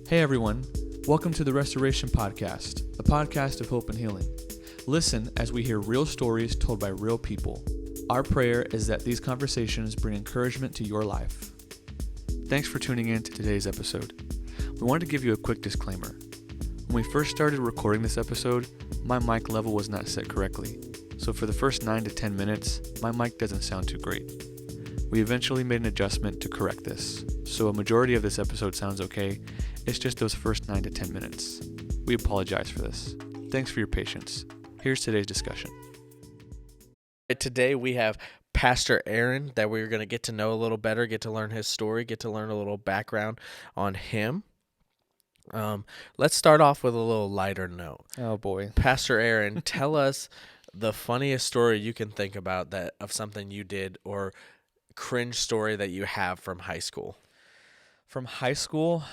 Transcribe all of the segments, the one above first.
Hey everyone, welcome to the Restoration Podcast, a podcast of hope and healing. Listen as we hear real stories told by real people. Our prayer is that these conversations bring encouragement to your life. Thanks for tuning in to today's episode. We wanted to give you a quick disclaimer. When we first started recording this episode, my mic level was not set correctly, so for the first 9 to 10 minutes, my mic doesn't sound too great. We eventually made an adjustment to correct this, so a majority of this episode sounds okay. It's just those first 9 to 10 minutes. We apologize for this. Thanks for your patience. Here's today's discussion. Today we have Pastor Aaron that we're going to get to know a little better, get to learn his story, get to learn a little background on him. Let's start off with a little lighter note. Oh boy. Pastor Aaron, tell us the funniest story you can think about that of something you did or cringe story that you have from high school. From high school?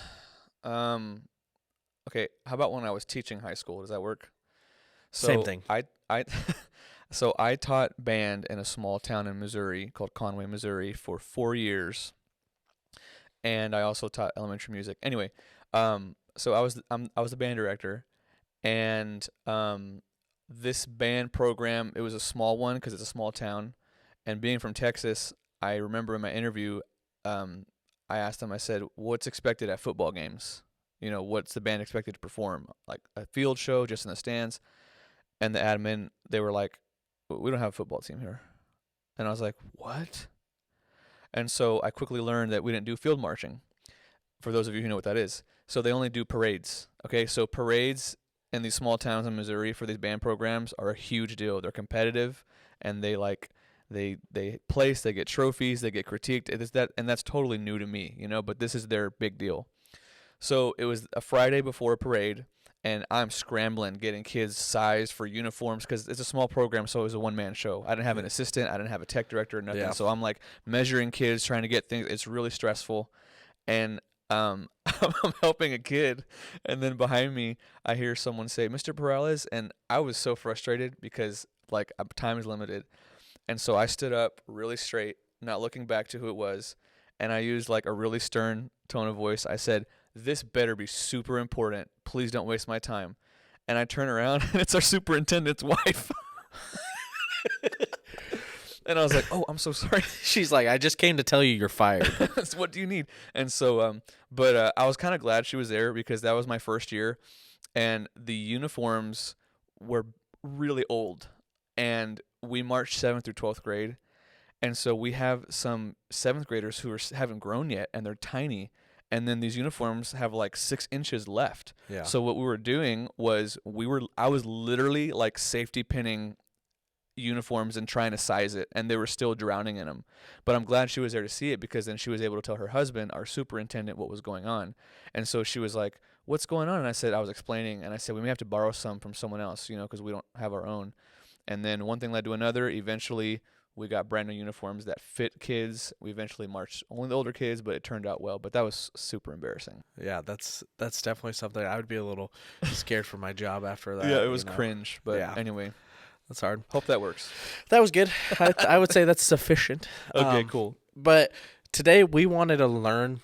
Okay, how about when I was teaching high school? Does that work? Same thing. So I taught band in a small town in Missouri called Conway, Missouri for 4 years. And I also taught elementary music. Anyway, so I was the band director, and this band program, it was a small one because it's a small town. And being from Texas, I remember in my interview, I asked them, I said, what's expected at football games? You know, what's the band expected to perform? Like a field show, just in the stands? And the admin, they were like, we don't have a football team here. And I was like, what? And so I quickly learned that we didn't do field marching, for those of you who know what that is. So they only do parades. Okay, so parades in these small towns in Missouri for these band programs are a huge deal. They're competitive, and they place, they get trophies, they get critiqued. And that's totally new to me, you know, but this is their big deal. So it was a Friday before a parade, and I'm scrambling, getting kids sized for uniforms because it's a small program, so it was a one-man show. I didn't have an assistant. I didn't have a tech director or nothing. Yeah. So I'm like measuring kids, trying to get things. It's really stressful. And I'm helping a kid, and then behind me, I hear someone say, Mr. Perales, and I was so frustrated because, like, time is limited. And so I stood up really straight, not looking back to who it was, and I used like a really stern tone of voice. I said, this better be super important. Please don't waste my time. And I turn around, and it's our superintendent's wife. And I was like, oh, I'm so sorry. She's like, I just came to tell you you're fired. So what do you need? And so, but I was kind of glad she was there because that was my first year, and the uniforms were really old, and we marched 7th through 12th grade. And so we have some 7th graders who haven't grown yet, and they're tiny. And then these uniforms have like 6 inches left. Yeah. So what we were doing was I was literally like safety pinning uniforms and trying to size it, and they were still drowning in them. But I'm glad she was there to see it, because then she was able to tell her husband, our superintendent, what was going on. And so she was like, what's going on? And I was explaining, and I said, we may have to borrow some from someone else, you know, because we don't have our own. And then one thing led to another. Eventually, we got brand new uniforms that fit kids. We eventually marched only the older kids, but it turned out well. But that was super embarrassing. Yeah, that's definitely something. I would be a little scared for my job after that. Yeah, it was cringe. But yeah. Anyway, That's hard. hope that works. That was good. I would say that's sufficient. Okay, cool. But today we wanted to learn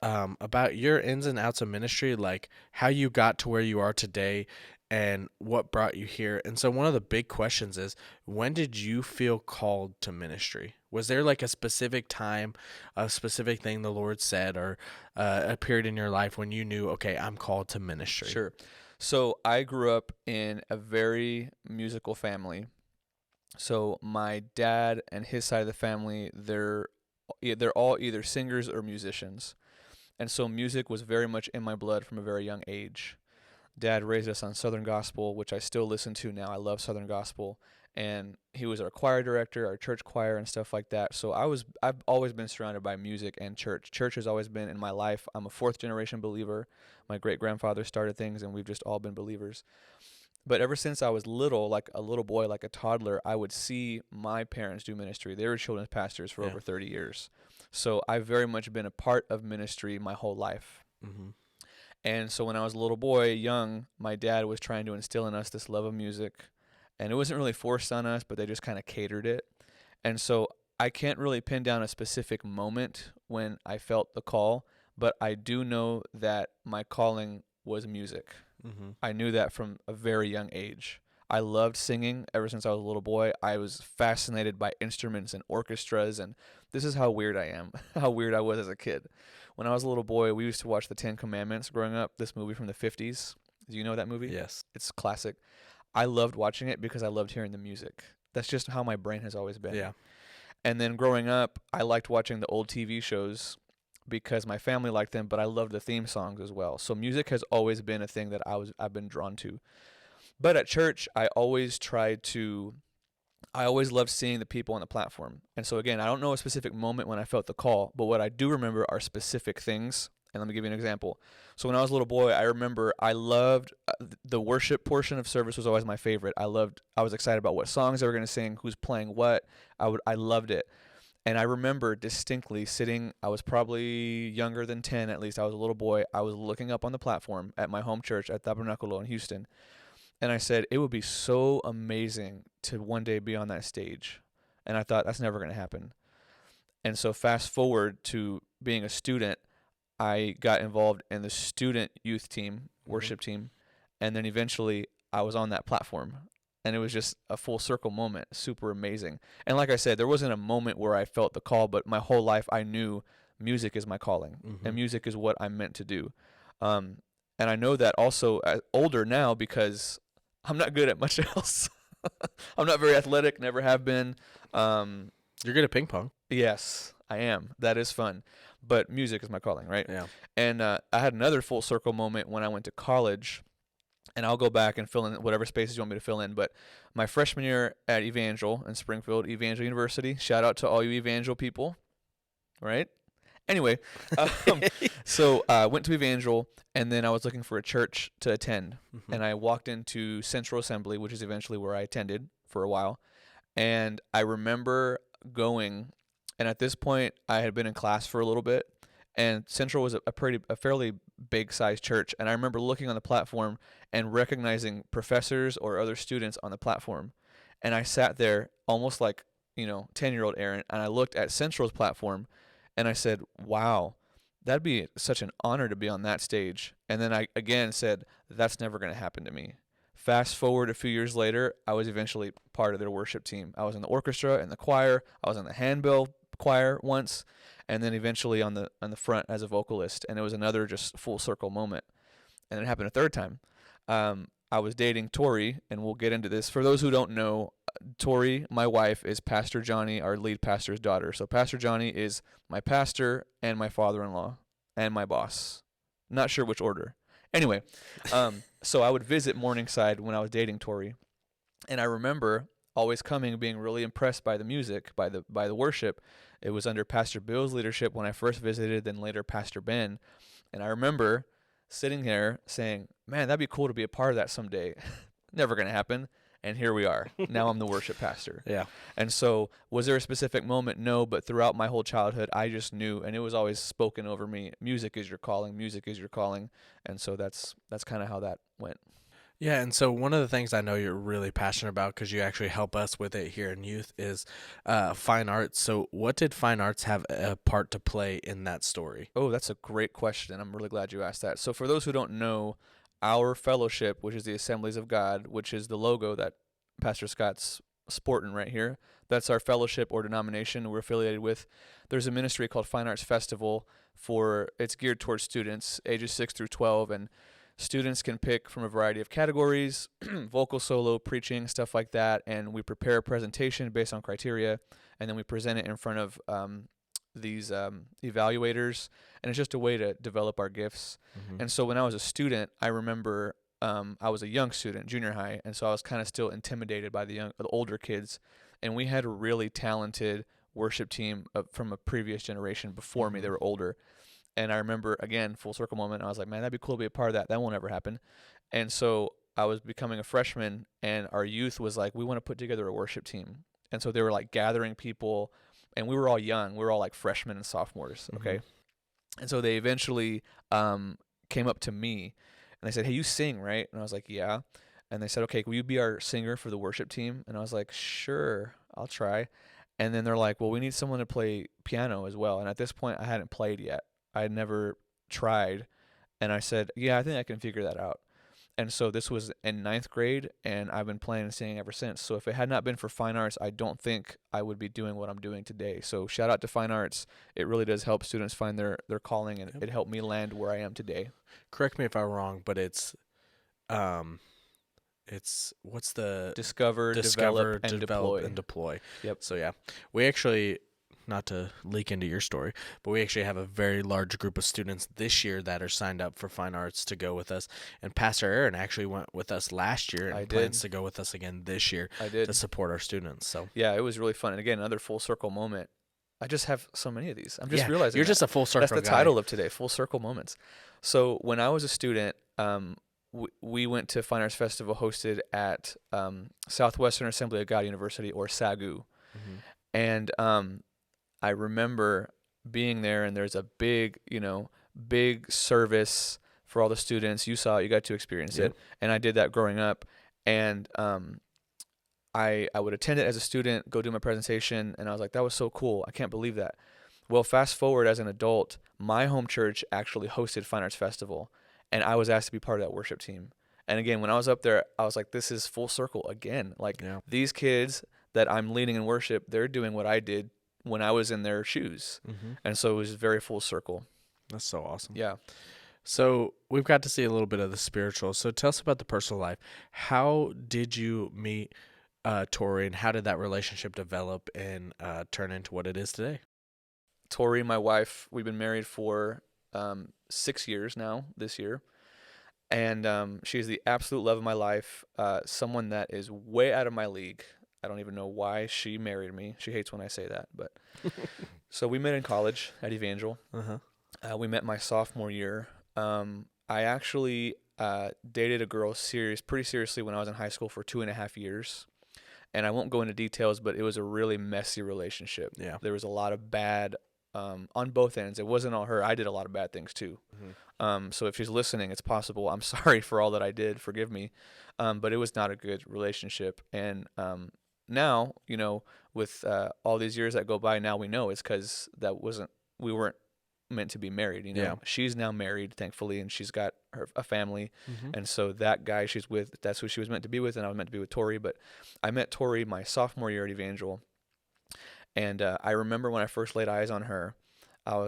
about your ins and outs of ministry, like how you got to where you are today and what brought you here. And so one of the big questions is, when did you feel called to ministry? Was there like a specific time, a specific thing the Lord said, or a period in your life when you knew, okay, I'm called to ministry? Sure. So I grew up in a very musical family. So my dad and his side of the family, they're all either singers or musicians. And so music was very much in my blood from a very young age. Dad raised us on Southern gospel, which I still listen to now. I love Southern gospel. And he was our choir director, our church choir, and stuff like that. So I've always been surrounded by music and church. Church has always been in my life. I'm a 4th generation believer. My great-grandfather started things, and we've just all been believers. But ever since I was little, like a little boy, like a toddler, I would see my parents do ministry. They were children's pastors for over 30 years. So I've very much been a part of ministry my whole life. Mm-hmm. And so when I was a little boy, young, my dad was trying to instill in us this love of music. And it wasn't really forced on us, but they just kind of catered it. And so I can't really pin down a specific moment when I felt the call, but I do know that my calling was music. Mm-hmm. I knew that from a very young age. I loved singing ever since I was a little boy. I was fascinated by instruments and orchestras, and this is how weird I am, how weird I was as a kid. When I was a little boy, we used to watch The Ten Commandments growing up, this movie from the 50s. Do you know that movie? Yes. It's classic. I loved watching it because I loved hearing the music. That's just how my brain has always been. Yeah. And then growing up, I liked watching the old TV shows because my family liked them, but I loved the theme songs as well. So music has always been a thing that I've been drawn to. But at church, I always loved seeing the people on the platform. And so again, I don't know a specific moment when I felt the call, but what I do remember are specific things. And let me give you an example. So when I was a little boy, I remember I loved the worship portion of service was always my favorite. I was excited about what songs they were going to sing, who's playing what. I loved it. And I remember distinctly sitting, I was probably younger than 10 at least. I was a little boy. I was looking up on the platform at my home church at Tabernaculo in Houston. And I said, it would be so amazing to one day be on that stage. And I thought, that's never going to happen. And so fast forward to being a student, I got involved in the student youth team, worship team. And then eventually I was on that platform. And it was just a full circle moment, super amazing. And like I said, there wasn't a moment where I felt the call, but my whole life I knew music is my calling, and music is what I'm meant to do. And I know that also older now because I'm not good at much else. I'm not very athletic, never have been. You're good at ping pong. Yes, I am. That is fun. But music is my calling, right? Yeah. And I had another full circle moment when I went to college. And I'll go back and fill in whatever spaces you want me to fill in. But my freshman year at Evangel in Springfield, Evangel University, shout out to all you Evangel people, right? Anyway, so I went to Evangel, and then I was looking for a church to attend. And I walked into Central Assembly, which is eventually where I attended for a while. And I remember going, and at this point, I had been in class for a little bit. And Central was a fairly big sized church, and I remember looking on the platform and recognizing professors or other students on the platform, and I sat there almost like 10-year-old Aaron, and I looked at Central's platform, and I said, "Wow, that'd be such an honor to be on that stage." And then I again said, "That's never going to happen to me." Fast forward a few years later, I was eventually part of their worship team. I was in the orchestra and the choir. I was in the handbell choir once, and then eventually on the front as a vocalist, and it was another just full circle moment. And it happened a third time. I was dating Tori, and we'll get into this. For those who don't know, Tori, my wife, is Pastor Johnny, our lead pastor's daughter. So Pastor Johnny is my pastor and my father-in-law and my boss. Not sure which order. Anyway, so I would visit Morningside when I was dating Tori, and I remember always coming, being really impressed by the music, by the worship. It was under Pastor Bill's leadership when I first visited, then later Pastor Ben. And I remember sitting there saying, man, that'd be cool to be a part of that someday. Never going to happen. And here we are. Now I'm the worship pastor. Yeah. And so was there a specific moment? No, but throughout my whole childhood, I just knew, and it was always spoken over me, music is your calling, music is your calling. And so that's kind of how that went. Yeah, and so one of the things I know you're really passionate about, because you actually help us with it here in youth, is fine arts. So what did fine arts have a part to play in that story? Oh, that's a great question. I'm really glad you asked that. So for those who don't know, our fellowship, which is the Assemblies of God, which is the logo that Pastor Scott's sporting right here, that's our fellowship or denomination we're affiliated with. There's a ministry called Fine Arts Festival it's geared towards students ages 6 through 12, and students can pick from a variety of categories, vocal solo, preaching, stuff like that, and we prepare a presentation based on criteria, and then we present it in front of these evaluators, and it's just a way to develop our gifts. And so when I was a student, I remember I was a young student, junior high, and so I was kind of still intimidated by the older kids, and we had a really talented worship team from a previous generation before me. They were older. And I remember, again, full circle moment, I was like, man, that'd be cool to be a part of that. That won't ever happen. And so I was becoming a freshman, and our youth was like, we want to put together a worship team. And so they were like gathering people, and we were all young. We were all like freshmen and sophomores, okay? And so they eventually came up to me, and they said, hey, you sing, right? And I was like, yeah. And they said, okay, will you be our singer for the worship team? And I was like, sure, I'll try. And then they're like, well, we need someone to play piano as well. And at this point, I hadn't played yet. I had never tried, and I said, yeah, I think I can figure that out. And so this was in ninth grade, and I've been playing and singing ever since. So if it had not been for fine arts, I don't think I would be doing what I'm doing today. So shout out to fine arts. It really does help students find their calling, and Yep. it helped me land where I am today. Correct me if I'm wrong, but um it's what's the Discover, develop, discover, and develop, deploy. and deploy. Yep. So yeah, we actually, not to leak into your story, but we actually have a very large group of students this year that are signed up for fine arts to go with us. And Pastor Aaron actually went with us last year I and did. plans to go with us again this year I to did. support our students. So Yeah, it was really fun. And again, another full circle moment. I just have so many of these. I'm just yeah, realizing you're that. just a full That's circle the guy. title of today, full circle moments. So when I was a student, we went to Fine Arts Festival hosted at Southwestern Assembly of God University, or SAGU. Mm-hmm. And I remember being there, and there's a big, big service for all the students. You saw it, you got to experience Yep. it. And I did that growing up. And I would attend it as a student, go do my presentation, and I was like, that was so cool. I can't believe that. Well, fast forward as an adult, my home church actually hosted Fine Arts Festival, and I was asked to be part of that worship team. And again, when I was up there, I was like, this is full circle again. Like, Yeah. these kids that I'm leading in worship, they're doing what I did when I was in their shoes. Mm-hmm. And so it was very full circle. That's so awesome. Yeah. So we've got to see a little bit of the spiritual. So tell us about the personal life. How did you meet Tori, and how did that relationship develop and turn into what it is today? Tori, my wife, we've been married for 6 years now this year. And she's the absolute love of my life, someone that is way out of my league. I don't even know why she married me. She hates when I say that. But so we met in college at Evangel. Uh-huh. We met my sophomore year. I actually dated a girl pretty seriously when I was in high school for 2.5 years. And I won't go into details, but it was a really messy relationship. Yeah. There was a lot of bad on both ends. It wasn't all her. I did a lot of bad things too. Mm-hmm. So if she's listening, it's possible. I'm sorry for all that I did. Forgive me. But it was not a good relationship. And now, with all these years that go by, now we know it's because we weren't meant to be married. Yeah. She's now married, thankfully, and she's got a family. Mm-hmm. And so that guy she's with, that's who she was meant to be with, and I was meant to be with Tori. But I met Tori my sophomore year at Evangel. And I remember when I first laid eyes on her, I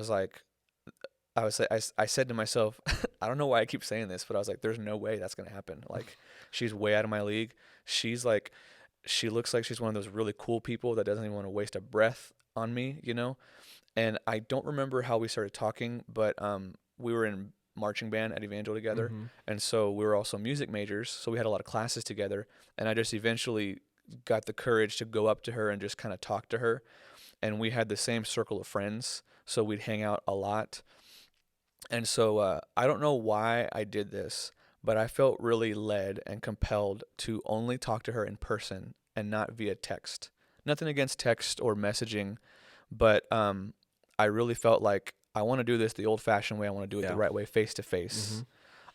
said to myself, I don't know why I keep saying this, but I was like, there's no way that's going to happen. Like, she's way out of my league. She looks like she's one of those really cool people that doesn't even want to waste a breath on me, And I don't remember how we started talking, but we were in marching band at Evangel together. Mm-hmm. And so we were also music majors. So we had a lot of classes together. And I just eventually got the courage to go up to her and just kind of talk to her. And we had the same circle of friends. So we'd hang out a lot. And so I don't know why I did this, but I felt really led and compelled to only talk to her in person and not via text. Nothing against text or messaging, but I really felt like I want to do this the old-fashioned way. I want to do it the right way, face-to-face.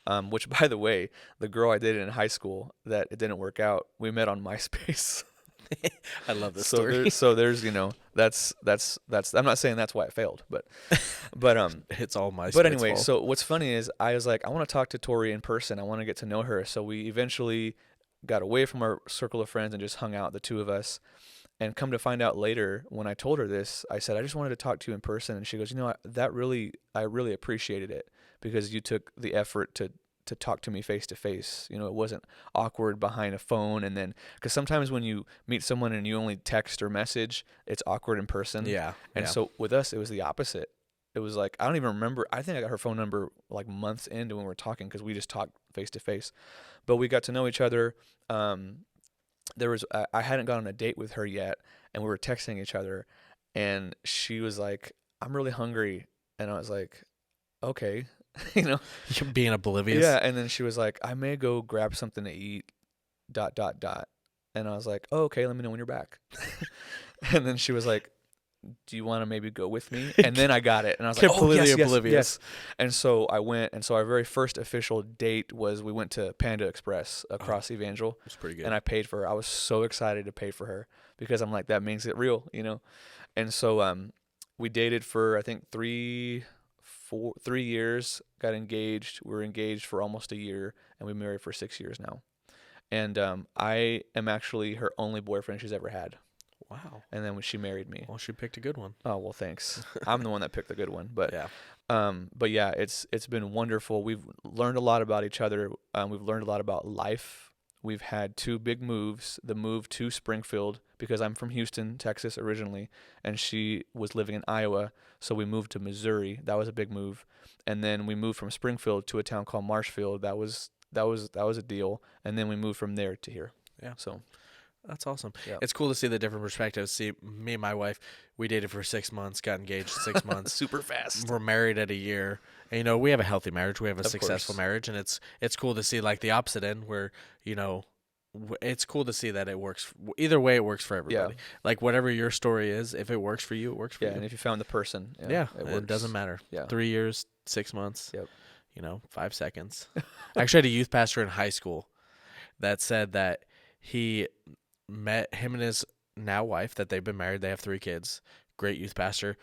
Mm-hmm. Which, by the way, the girl I dated in high school that it didn't work out, we met on MySpace. I love this story. There's that's I'm not saying that's why it failed, but It's all my. But anyway, so what's funny is I was like, I want to talk to Tori in person. I want to get to know her. So we eventually got away from our circle of friends and just hung out, the two of us. And come to find out later, when I told her this, I said, I just wanted to talk to you in person. And she goes, I really appreciated it because you took the effort to talk to me face to face. It wasn't awkward behind a phone. And then, because sometimes when you meet someone and you only text or message, it's awkward in person. Yeah. And so with us, it was the opposite. It was like, I don't even remember. I think I got her phone number like months into when we were talking because we just talked face to face. But we got to know each other. I hadn't gone on a date with her yet, and we were texting each other, and she was like, I'm really hungry. And I was like, okay, You're being oblivious. Yeah. And then she was like, I may go grab something to eat, ... And I was like, oh, okay, let me know when you're back. And then she was like, do you want to maybe go with me? And then I got it. And I was like, Completely oh, yes, oblivious. yes. And so I went. And so our very first official date was we went to Panda Express across Evangel. It's pretty good. And I paid for her. I was so excited to pay for her because I'm like, that makes it real, And so we dated for, I think, 3 years, got engaged. We were engaged for almost a year, and we married for 6 years now. And I am actually her only boyfriend she's ever had. Wow. And then when she married me. Well, she picked a good one. Oh, well, thanks. I'm the one that picked the good one, but Yeah. but yeah, it's been wonderful. We've learned a lot about each other. We've learned a lot about life. We've had two big moves. The move to Springfield, because I'm from Houston, Texas originally, and she was living in Iowa, so we moved to Missouri. That was a big move. And then we moved from Springfield to a town called Marshfield. That was a deal. And then we moved from there to here. Yeah. So That's awesome. yeah. It's cool to see the different perspectives. See, me and my wife, we dated for 6 months, got engaged 6 months. Super fast. We're married at a year. And, we have a healthy marriage. We have a Of successful course. marriage. And it's cool to see, like, the opposite end where, it's cool to see that it works. Either way, it works for everybody. Yeah. Like, whatever your story is, if it works for you, it works for Yeah, you. and if you found the person, Yeah, it it works. doesn't matter. Yeah. 3 years, 6 months, Yep. 5 seconds. I actually had a youth pastor in high school that said that he met him and his now wife, that they've been married. They have 3 kids. Great youth pastor.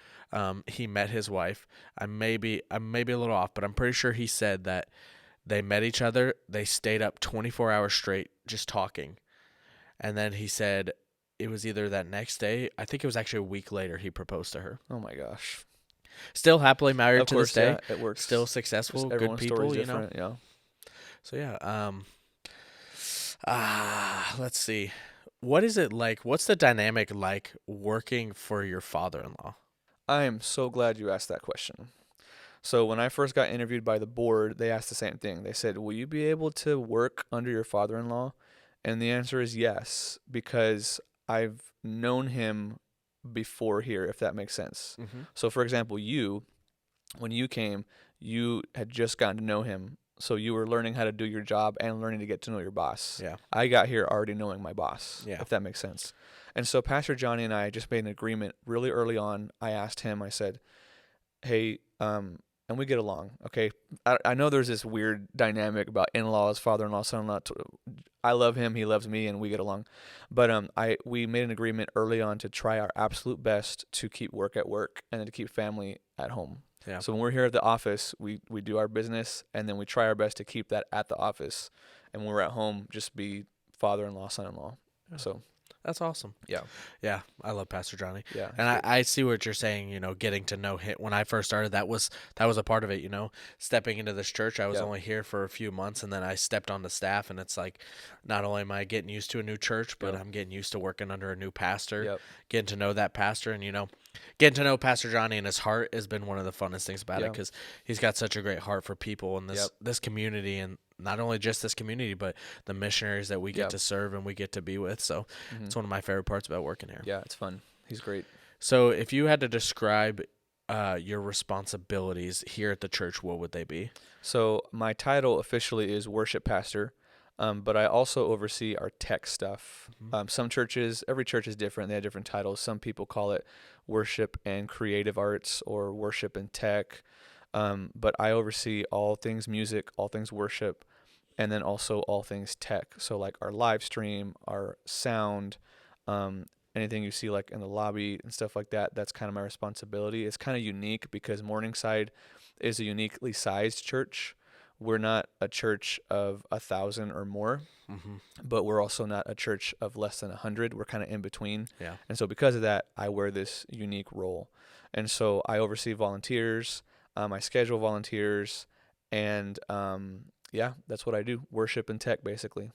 He met his wife. I may be a little off, but I'm pretty sure he said that they met each other. They stayed up 24 hours straight just talking. And then he said it was either that next day, I think it was actually a week later, he proposed to her. Oh my gosh. Still happily married Of to course, this day. yeah, it works. Still successful, Just good everyone's people, story's different, yeah. So yeah, let's see. What is it like? What's the dynamic like working for your father-in-law? I am so glad you asked that question. So when I first got interviewed by the board, they asked the same thing. They said, "Will you be able to work under your father-in-law?" And the answer is yes, because I've known him before here, if that makes sense. Mm-hmm. So for example, when you came, you had just gotten to know him. So you were learning how to do your job and learning to get to know your boss. Yeah. I got here already knowing my boss, Yeah. if that makes sense. And so Pastor Johnny and I just made an agreement really early on. I asked him, I said, "Hey, and we get along, okay? I know there's this weird dynamic about in-laws, father-in-law, son-in-law. I love him, he loves me, and we get along. But we made an agreement early on to try our absolute best to keep work at work and then to keep family at home. Yeah. So when we're here at the office, we do our business, and then we try our best to keep that at the office. And when we're at home, just be father-in-law, son-in-law. Yeah. So That's awesome. yeah, Yeah, I love Pastor Johnny. yeah. And I see what you're saying, getting to know him. When I first started, that was a part of it, stepping into this church. I was Yeah. only here for a few months, and then I stepped on the staff, and it's like, not only am I getting used to a new church, but Yep. I'm getting used to working under a new pastor, Yep. getting to know that pastor, and, getting to know Pastor Johnny and his heart has been one of the funnest things about it, Yeah. because he's got such a great heart for people and Yep. this community, and not only just this community, but the missionaries that we get Yep. to serve and we get to be with. So it's one of my favorite parts about working here. Yeah, it's fun. He's great. So if you had to describe your responsibilities here at the church, what would they be? So my title officially is worship pastor, but I also oversee our tech stuff. Every church is different. They have different titles. Some people call it worship and creative arts or worship and tech. But I oversee all things music, all things worship, and then also all things tech. So like our live stream, our sound, anything you see like in the lobby and stuff like that, that's kind of my responsibility. It's kind of unique because Morningside is a uniquely sized church. We're not a church of 1,000 or more, but we're also not a church of less than 100. We're kind of in between. Yeah. And so because of that, I wear this unique role. And so I oversee volunteers. I schedule volunteers, and that's what I do. Worship and tech, basically.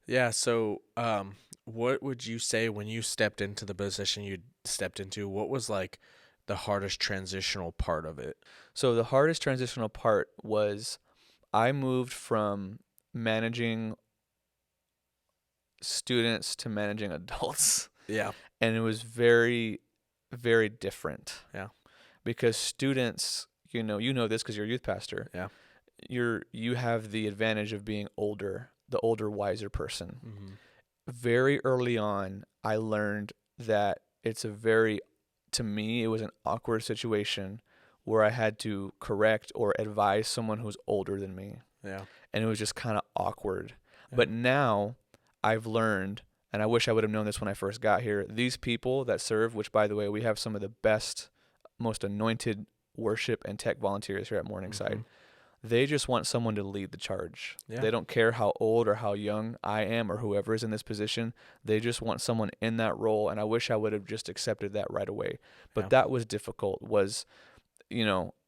Yeah. So, what would you say when you stepped into the position you stepped into? What was like the hardest transitional part of it? So the hardest transitional part was I moved from managing students to managing adults. Yeah. And it was very, very different. Yeah. Because students, you know this because you're a youth pastor. Yeah. You have the advantage of being older, the older, wiser person. Mm-hmm. Very early on, I learned that to me, it was an awkward situation where I had to correct or advise someone who's older than me. Yeah. And it was just kind of awkward. Yeah. But now I've learned, and I wish I would have known this when I first got here, these people that serve, which by the way, we have some of the best, most anointed worship and tech volunteers here at Mm-hmm. Morningside. They just want someone to lead the charge. Yeah. They don't care how old or how young I am or whoever is in this position. They just want someone in that role, and I wish I would have just accepted that right away. But Yeah. that was difficult.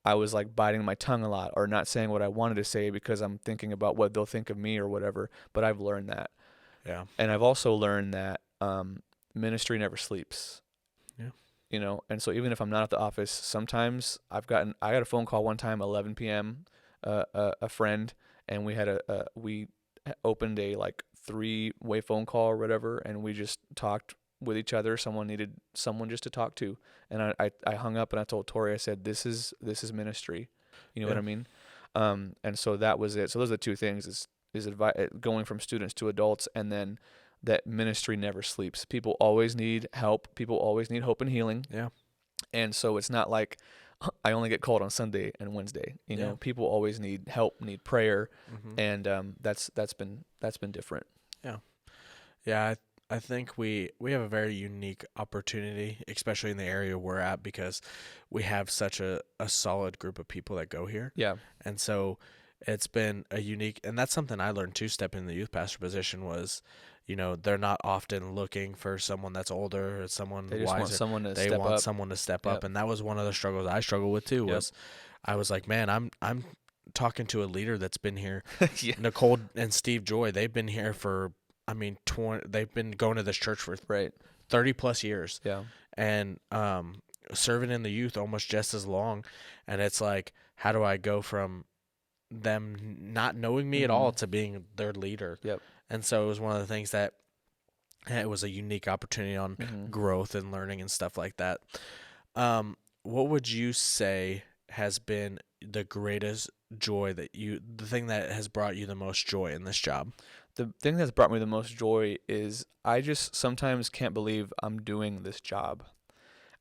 I was like biting my tongue a lot or not saying what I wanted to say because I'm thinking about what they'll think of me or whatever. But I've learned that. Yeah. And I've also learned that ministry never sleeps. Yeah. And so even if I'm not at the office, sometimes I got a phone call one time, 11 p.m. A friend, and we opened a like 3-way phone call or whatever, and we just talked with each other. Someone needed someone just to talk to, and I hung up and I told Tori, I said, this is ministry. You know what Yeah. I mean? And so that was it. So those are the two things: going from students to adults, and then that ministry never sleeps. People always need help. People always need hope and healing. Yeah. And so it's not like I only get called on Sunday and Wednesday. Yeah. People always need help, need prayer, Mm-hmm. and that's been different. Yeah. Yeah. I think we have a very unique opportunity, especially in the area we're at, because we have such a solid group of people that go here. Yeah, And so it's been a unique, and that's something I learned too, stepping in the youth pastor position was, they're not often looking for someone that's older or someone they just want wiser. someone to They step want up. someone to step up. Yep. And that was one of the struggles I struggled with too, Yep. was I was like, man, I'm talking to a leader that's been here. Yeah. Nicole and Steve Joy, they've been here for, I mean, they've been going to this church for Right. 30 plus years, Yeah. and serving in the youth almost just as long. And it's like, how do I go from them not knowing me at all Mhm. to being their leader? Yep. And so it was one of the things that it was a unique opportunity on Mhm. growth and learning and stuff like that. What would you say has been the greatest joy the thing that has brought you the most joy in this job? The thing that's brought me the most joy is I just sometimes can't believe I'm doing this job.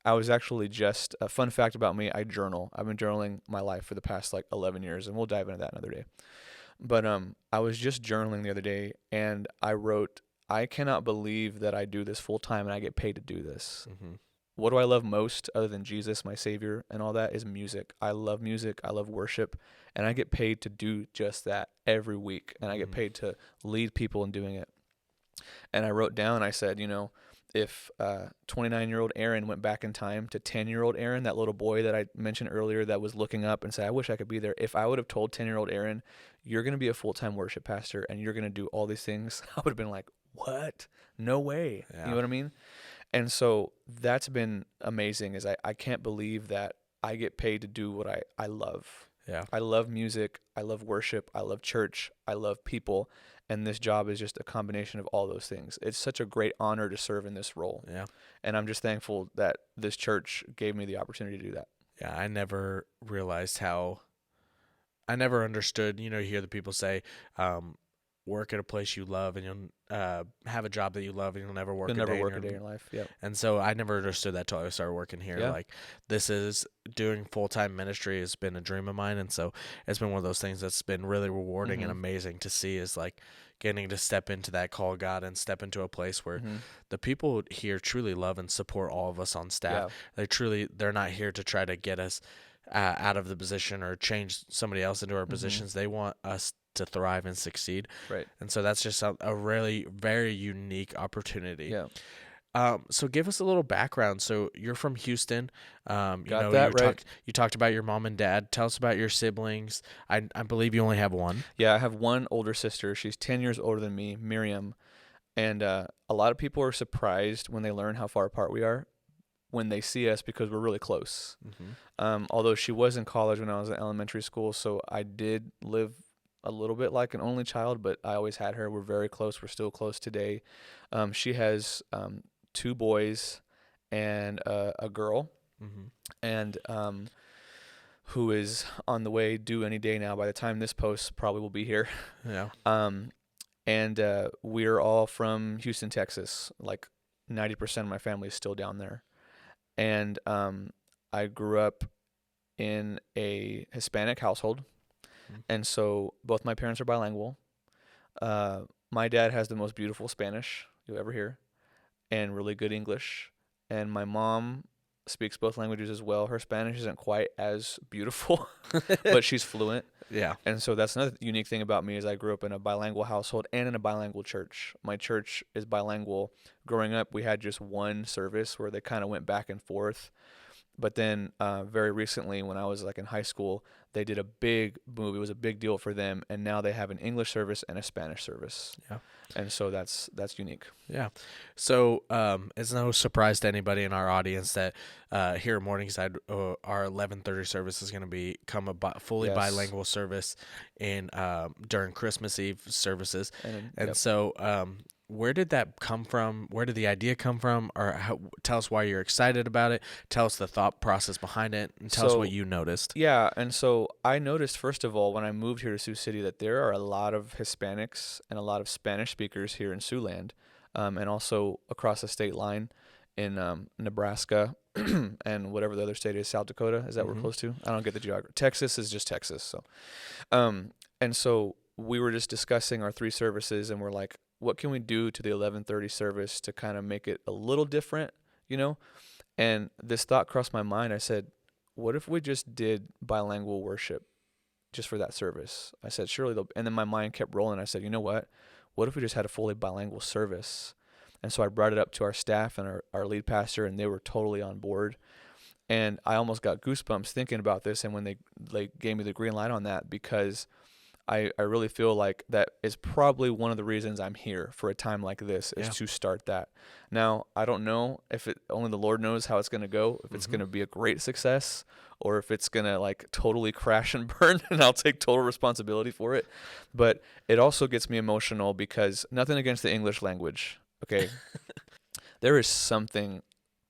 I was actually just a fun fact about me. I journal. I've been journaling my life for the past like 11 years, and we'll dive into that another day. But I was just journaling the other day, and I wrote, I cannot believe that I do this full time and I get paid to do this. Mm-hmm. What do I love most other than Jesus, my Savior, and all that is music. I love music. I love worship, and I get paid to do just that every week, and I get Mm-hmm. paid to lead people in doing it. And I wrote down, I said, if 29-year-old Aaron went back in time to 10-year-old Aaron, that little boy that I mentioned earlier that was looking up and said, I wish I could be there. If I would have told 10-year-old Aaron, you're going to be a full-time worship pastor and you're going to do all these things, I would have been like, what? No way. You Yeah. know what I mean? And so that's been amazing is I can't believe that I get paid to do what I love. Yeah. I love music. I love worship. I love church. I love people. And this job is just a combination of all those things. It's such a great honor to serve in this role. Yeah. And I'm just thankful that this church gave me the opportunity to do that. Yeah. I never realized how, I never understood, you hear the people say, work at a place you love and you'll have a job that you love and you'll never work You'll a never day work a in day in your. your life. Yep. And so I never understood that till I started working here. Yeah. Like, this is doing full-time ministry has been a dream of mine. And so it's been one of those things that's been really rewarding and Mhm. amazing to see, is like getting to step into that call of God and step into a place where Mhm. the people here truly love and support all of us on staff. Yeah. They're not here to try to get us out of the position or change somebody else into our Mhm. positions. They want us to thrive and succeed. Right. And so that's just a really very unique opportunity. Yeah. So give us a little background. So you're from Houston. Got that right. You talked about your mom and dad. Tell us about your siblings. I believe you only have one. Yeah, I have one older sister. She's 10 years older than me, Miriam. And a lot of people are surprised when they learn how far apart we are when they see us because we're really close. Mm-hmm. Although she was in college when I was in elementary school, so I did live a little bit like an only child, but I always had her. We're very close. We're still close today. She has 2 boys and a girl, Mm-hmm. and who is on the way due any day now. By the time this post probably will be here. Yeah. And we're all from Houston, Texas. Like 90% of my family is still down there. And I grew up in a Hispanic household. Mm-hmm. And so both my parents are bilingual. My dad has the most beautiful Spanish you'll ever hear and really good English. And my mom speaks both languages as well. Her Spanish isn't quite as beautiful, but she's fluent. Yeah. And so that's another unique thing about me is I grew up in a bilingual household and in a bilingual church. My church is bilingual. Growing up, we had just one service where they kind of went back and forth. But then very recently, when I was like in high school, they did a big move. It was a big deal for them, and now they have an English service and a Spanish service. Yeah. And so that's unique. Yeah. So it's no surprise to anybody in our audience that here at Morningside, our 11:30 service is going to become a fully Yes. bilingual service in during Christmas Eve services. And Yep. so where did that come from? Where did the idea come from? Or tell us why you're excited about it. Tell us the thought process behind it, and tell us So what you noticed. yeah, and so I noticed first of all when I moved here to Sioux City that there are a lot of Hispanics and a lot of Spanish speakers here in Siouxland, and also across the state line in Nebraska and whatever the other state is, South Dakota. Is that we're Mhm. close to? I don't get the geography. Texas is just Texas. So, and so we were just discussing our three services, and we're like, what can we do to the 11:30 service to kind of make it a little different, you know? And this thought crossed my mind. I said, what if we just did bilingual worship just for that service? I said, surely they'll, and then my mind kept rolling. I said, you know what? What if we just had a fully bilingual service? And so I brought it up to our staff and our lead pastor, and they were totally on board. And I almost got goosebumps thinking about this. And when they gave me the green light on that, because I really feel like that is probably one of the reasons I'm here for a time like this is Yeah. to start that. Now, I don't know if only the Lord knows how it's going to go, if it's going to be a great success or if it's going to like totally crash and burn and I'll take total responsibility for it. But it also gets me emotional because nothing against the English language, okay? There is something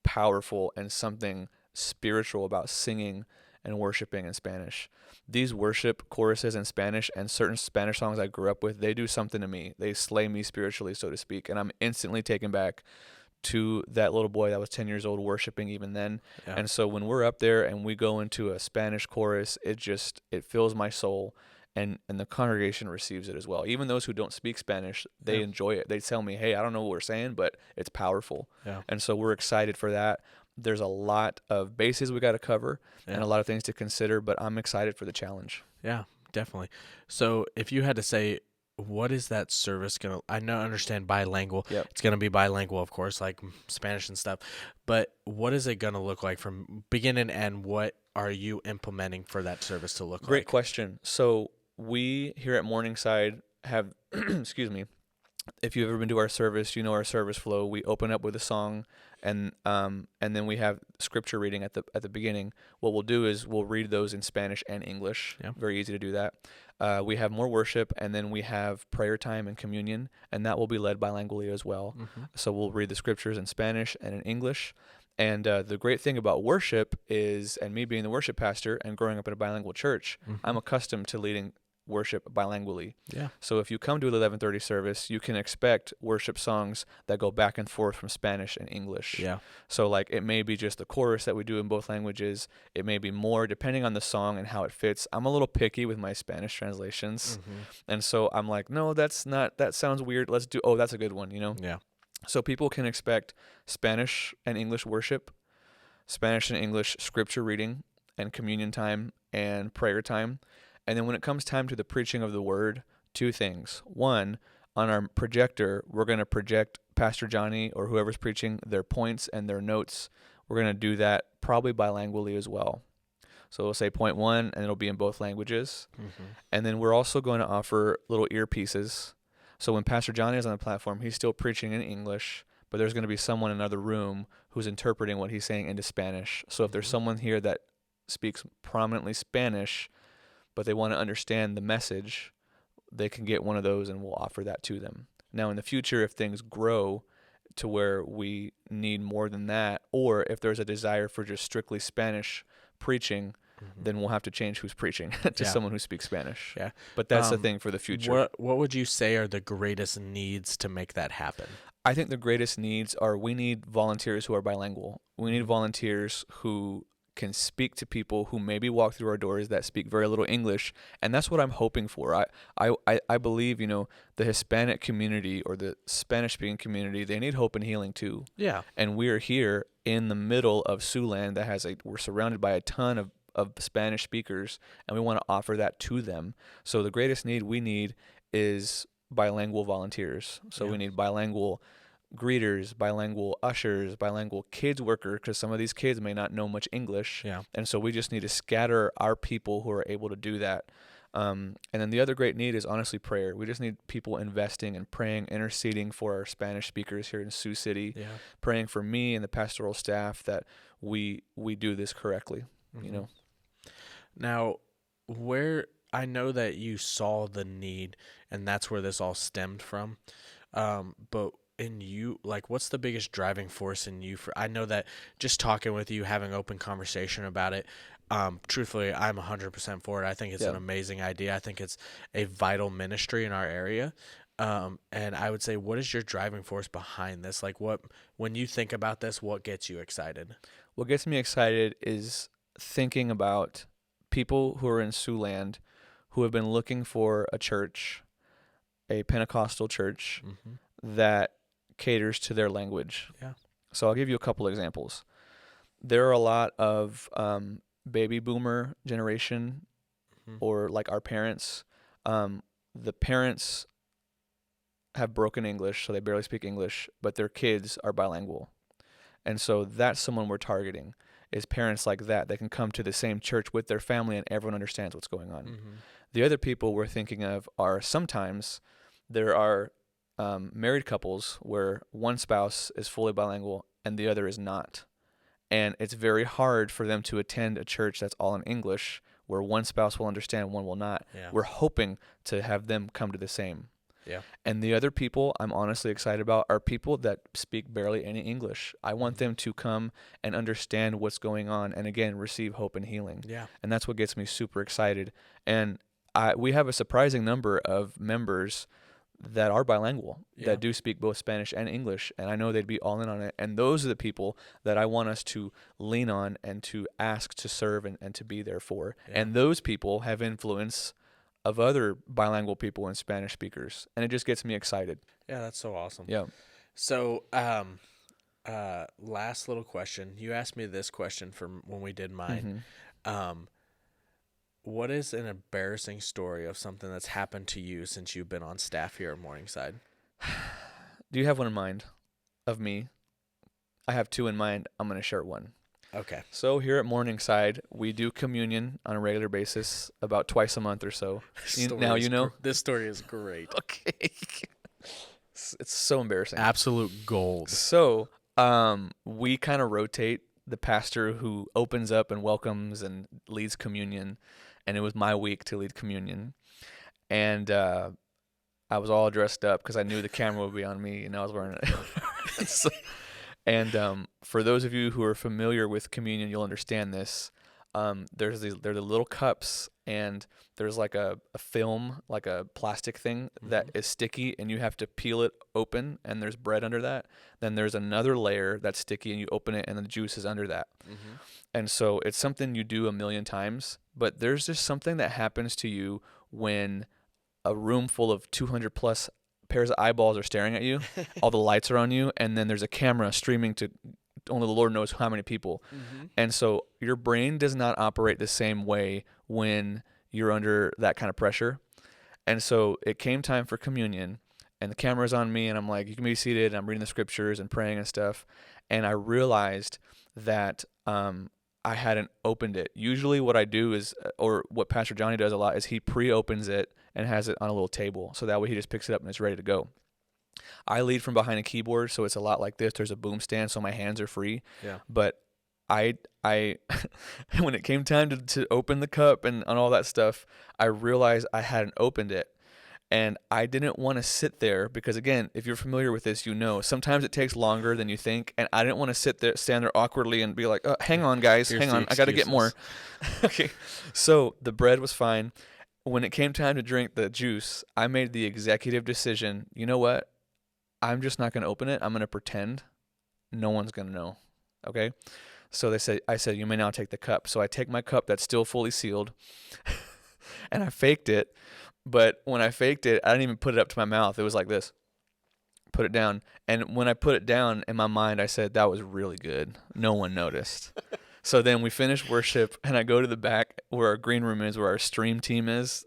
powerful and something spiritual about singing and worshiping in Spanish. These worship choruses in Spanish and certain Spanish songs I grew up with, they do something to me. They slay me spiritually, so to speak. And I'm instantly taken back to that little boy that was 10 years old worshiping even then. Yeah. And so when we're up there and we go into a Spanish chorus, it fills my soul. And the congregation receives it as well. Even those who don't speak Spanish, they enjoy it. They tell me, hey, I don't know what we're saying, but it's powerful. Yeah. And so we're excited for that. There's a lot of bases we got to cover and a lot of things to consider, but I'm excited for the challenge. Yeah, definitely. So if you had to say, what is that service going to, I know, understand bilingual. Yep. It's going to be bilingual, of course, like Spanish and stuff, but what is it going to look like from beginning to end? What are you implementing for that service to look Great like? question. So we here at Morningside have, excuse me, if you've ever been to our service, you know our service flow. We open up with a song, and then we have scripture reading at the beginning. What we'll do is we'll read those in Spanish and English. Yeah. Very easy to do that. We have more worship, and then we have prayer time and communion, and that will be led bilingually as well. Mm-hmm. So we'll read the scriptures in Spanish and in English. And the great thing about worship is, and me being the worship pastor and growing up in a bilingual church, I'm accustomed to leading worship bilingually. Yeah. So if you come to an 11:30 service, you can expect worship songs that go back and forth from Spanish and English. Yeah. So like it may be just the chorus that we do in both languages. It may be more depending on the song and how it fits. I'm a little picky with my Spanish translations. And so I'm like, no, that sounds weird. Let's do, that's a good one, you know? Yeah. So people can expect Spanish and English worship, Spanish and English scripture reading and communion time and prayer time. And then when it comes time to the preaching of the word, two things. One, on our projector, we're going to project Pastor Johnny or whoever's preaching their points and their notes. We're going to do that probably bilingually as well. So we'll say point one, and it'll be in both languages. And then we're also going to offer little earpieces. So when Pastor Johnny is on the platform, he's still preaching in English, but there's going to be someone in another room who's interpreting what he's saying into Spanish. So if there's someone here that speaks prominently Spanish, but they want to understand the message, they can get one of those and we'll offer that to them. Now in the future, if things grow to where we need more than that, or if there's a desire for just strictly Spanish preaching, then we'll have to change who's preaching to someone who speaks Spanish. Yeah. But that's the thing for the future. What would you say are the greatest needs to make that happen? I think the greatest needs are we need volunteers who are bilingual. We need volunteers who can speak to people who maybe walk through our doors that speak very little English. And that's what I'm hoping for. I believe, the Hispanic community or the Spanish speaking community, they need hope and healing too. Yeah. And we're here in the middle of Siouxland we're surrounded by a ton of Spanish speakers, and we want to offer that to them. So the greatest need we need is bilingual volunteers. So Yeah. we need bilingual greeters, bilingual ushers, bilingual kids worker, because some of these kids may not know much English. Yeah. And so we just need to scatter our people who are able to do that. And then the other great need is honestly prayer. We just need people investing and praying, interceding for our Spanish speakers here in Sioux City, Yeah. praying for me and the pastoral staff that we do this correctly. Mm-hmm. Now, where I know that you saw the need, and that's where this all stemmed from. But in you, like, what's the biggest driving force in you for? I know that just talking with you, having open conversation about it. Truthfully, I'm 100% for it. I think it's an amazing idea. I think it's a vital ministry in our area. And I would say, what is your driving force behind this? Like, when you think about this, what gets you excited? What gets me excited is thinking about people who are in Siouxland who have been looking for a church, a Pentecostal church that caters to their language. Yeah. So I'll give you a couple examples. There are a lot of baby boomer generation or like our parents. The parents have broken English, so they barely speak English, but their kids are bilingual. And so that's someone we're targeting, is parents like that can come to the same church with their family and everyone understands what's going on. The other people we're thinking of are sometimes there are married couples where one spouse is fully bilingual and the other is not. And it's very hard for them to attend a church that's all in English where one spouse will understand, one will not. Yeah. We're hoping to have them come to the same. Yeah. And the other people I'm honestly excited about are people that speak barely any English. I want them to come and understand what's going on and, again, receive hope and healing. Yeah. And that's what gets me super excited. And we have a surprising number of members that are bilingual, that do speak both Spanish and English, and I know they'd be all in on it. And those are the people that I want us to lean on and to ask to serve and to be there for. Yeah. And those people have influence of other bilingual people and Spanish speakers, and it just gets me excited. Yeah, that's so awesome. Yeah. So, last little question. You asked me this question from when we did mine. What is an embarrassing story of something that's happened to you since you've been on staff here at Morningside? Do you have one in mind of me? I have two in mind. I'm going to share one. Okay. So here at Morningside, we do communion on a regular basis about twice a month or so. Now you know? This story is great. Okay. It's so embarrassing. Absolute gold. So we kind of rotate the pastor who opens up and welcomes and leads communion. And it was my week to lead communion. And I was all dressed up because I knew the camera would be on me, and I was wearing it. And for those of you who are familiar with communion, you'll understand this. They're the little cups, and there's like a film, like a plastic thing that is sticky, and you have to peel it open, and there's bread under that. Then there's another layer that's sticky, and you open it, and the juice is under that. And so it's something you do a million times, but there's just something that happens to you when a room full of 200 plus pairs of eyeballs are staring at you, all the lights are on you, and then there's a camera streaming to only the Lord knows how many people. And so your brain does not operate the same way when you're under that kind of pressure. And so it came time for communion, and the camera's on me, and I'm like, you can be seated, and I'm reading the scriptures and praying and stuff. And I realized that I hadn't opened it. Usually what I do is, or what Pastor Johnny does a lot, is he pre-opens it and has it on a little table. So that way he just picks it up and it's ready to go. I lead from behind a keyboard, so it's a lot like this. There's a boom stand, so my hands are free. Yeah. But I when it came time to open the cup and all that stuff, I realized I hadn't opened it. And I didn't want to sit there because, again, if you're familiar with this, you know, sometimes it takes longer than you think. And I didn't want to stand there awkwardly and be like, hang on, guys, hang on. I got to get more. Okay. So the bread was fine. When it came time to drink the juice, I made the executive decision, you know what? I'm just not going to open it. I'm going to pretend no one's going to know. Okay. So I said, you may now take the cup. So I take my cup that's still fully sealed, and I faked it. But when I faked it, I didn't even put it up to my mouth. It was like this. Put it down. And when I put it down, in my mind, I said, that was really good. No one noticed. So then we finish worship, and I go to the back where our green room is, where our stream team is,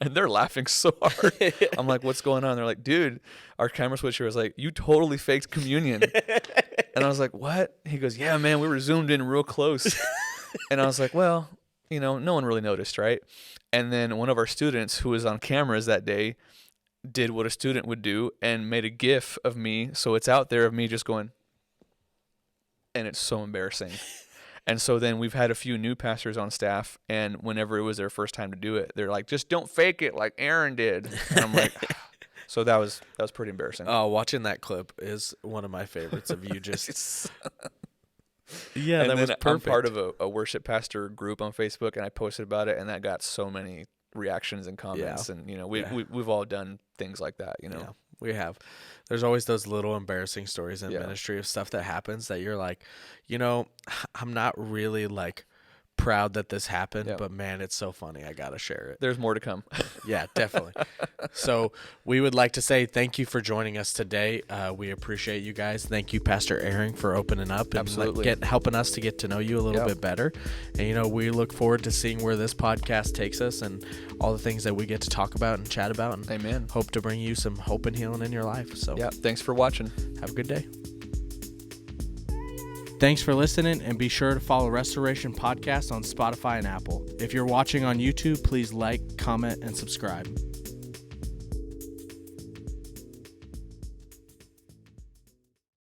and they're laughing so hard. I'm like, what's going on? They're like, dude, our camera switcher was like, you totally faked communion. And I was like, what? He goes, yeah, man, we were zoomed in real close. And I was like, well, no one really noticed, right? And then one of our students who was on cameras that day did what a student would do and made a GIF of me. So it's out there of me just going, and it's so embarrassing. And so then we've had a few new pastors on staff, and whenever it was their first time to do it, they're like, just don't fake it like Aaron did. And I'm like, so that was pretty embarrassing. Oh, watching that clip is one of my favorites of you just. Yeah, and that was then perfect. I'm part of a worship pastor group on Facebook, and I posted about it, and that got so many reactions and comments. Yeah. And, we've all done things like that, Yeah, we have. There's always those little embarrassing stories in Yeah. ministry of stuff that happens that you're like, I'm not really like proud that this happened, Yeah. but man, it's so funny. I got to share it. There's more to come. Yeah, definitely. So we would like to say thank you for joining us today. We appreciate you guys. Thank you, Pastor Aaron, for opening up and Absolutely. helping us to get to know you a little Yep. bit better. And, we look forward to seeing where this podcast takes us and all the things that we get to talk about and chat about, and Amen. hope to bring you some hope and healing in your life. So Yeah. Thanks for watching. have a good day. Thanks for listening, and be sure to follow Restoration Podcast on Spotify and Apple. If you're watching on YouTube, please like, comment, and subscribe.